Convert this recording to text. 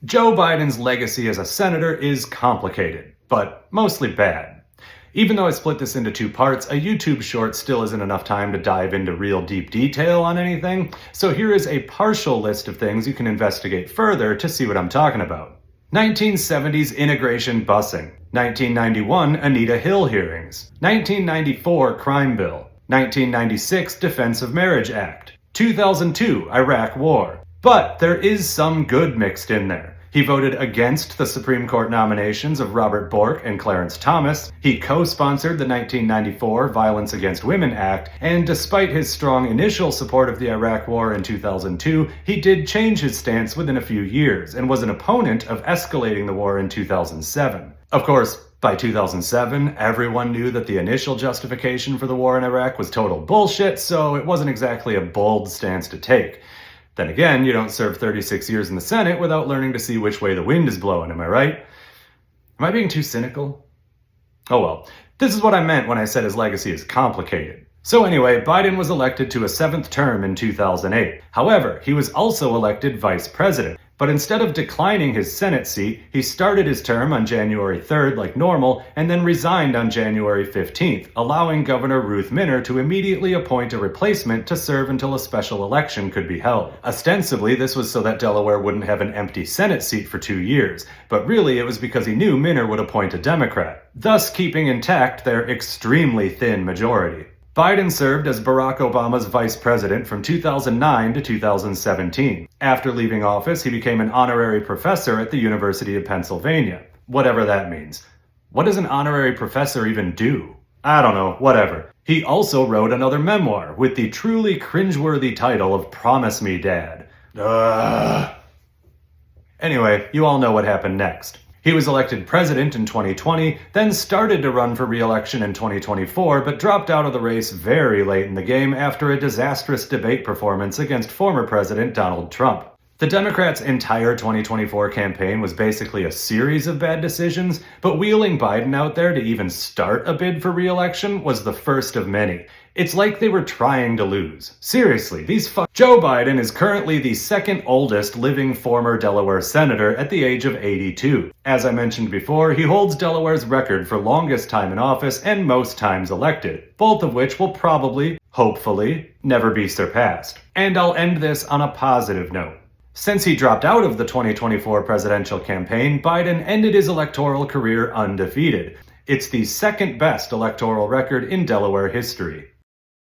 Joe Biden's legacy as a senator is complicated, but mostly bad. Even though I split this into two parts, a YouTube short still isn't enough time to dive into real deep detail on anything, so here is a partial list of things you can investigate further to see what I'm talking about. 1970s immigration busing, 1991 Anita Hill hearings, 1994 crime bill, 1996 Defense of Marriage Act, 2002 Iraq War. But there is some good mixed in there. He voted against the Supreme Court nominations of Robert Bork and Clarence Thomas. He co-sponsored the 1994 Violence Against Women Act, and despite his strong initial support of the Iraq War in 2002, he did change his stance within a few years and was an opponent of escalating the war in 2007. Of course, by 2007, everyone knew that the initial justification for the war in Iraq was total bullshit, so it wasn't exactly a bold stance to take. Then again, you don't serve 36 years in the Senate without learning to see which way the wind is blowing, am I right? Am I being too cynical? Oh well, this is what I meant when I said his legacy is complicated. So anyway, Biden was elected to a 7th term in 2008. However, he was also elected vice president. But instead of declining his Senate seat, he started his term on January 3rd like normal and then resigned on January 15th, allowing Governor Ruth Minner to immediately appoint a replacement to serve until a special election could be held. Ostensibly, this was so that Delaware wouldn't have an empty Senate seat for 2 years, but really it was because he knew Minner would appoint a Democrat, thus keeping intact their extremely thin majority. Biden served as Barack Obama's vice president from 2009 to 2017. After leaving office, he became an honorary professor at the University of Pennsylvania. Whatever that means. What does an honorary professor even do? I don't know, whatever. He also wrote another memoir with the truly cringeworthy title of Promise Me, Dad. Anyway, you all know what happened next. He was elected president in 2020, then started to run for re-election in 2024, but dropped out of the race very late in the game after a disastrous debate performance against former President Donald Trump. The Democrats' entire 2024 campaign was basically a series of bad decisions, but wheeling Biden out there to even start a bid for re-election was the first of many. It's like they were trying to lose. Seriously, Joe Biden is currently the second oldest living former Delaware senator at the age of 82. As I mentioned before, he holds Delaware's record for longest time in office and most times elected, both of which will probably, hopefully, never be surpassed. And I'll end this on a positive note. Since he dropped out of the 2024 presidential campaign, Biden ended his electoral career undefeated. It's the second best electoral record in Delaware history.